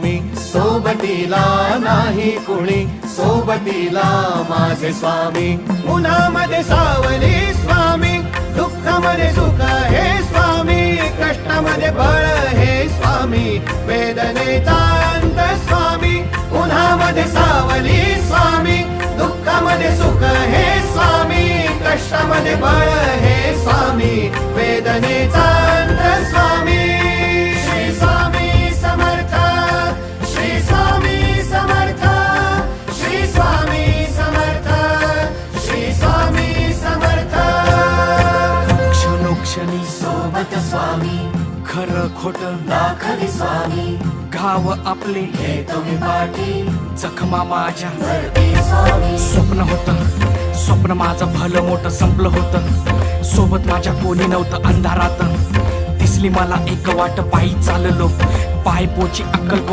मी सोबतीला नाही कुणी, सोबतीला माझे स्वामी. उन्हामध्ये सावली स्वामी, दुःखामध्ये सुख हे स्वामी, कष्टामध्ये बळ हे स्वामी, वेदनेचा अंत स्वामी. उन्हामध्ये सावली स्वामी, दुःखामध्ये सुख हे स्वामी, कष्टामध्ये बळ हे स्वामी, वेदनेचा अंत स्वामी. श्री स्वामी समर्थ, श्री स्वामी समर्थ, श्री स्वामी समर्थ, श्री स्वामी समर्थ. क्षणोक्षणी सोबत स्वामी, खरं खोट दाखवी स्वामी, घाव आपले घेतो मी पाठी, जखमा माझ्या भरती स्वामी. स्वप्न होतं, स्वप्न माझं भलं मोठं संपलं होतं. सोबत माझ्या कोणी नव्हतं अंधारात. दिसली मला एक वाट, पायी चाललो, पाय पोची अक्कलकोट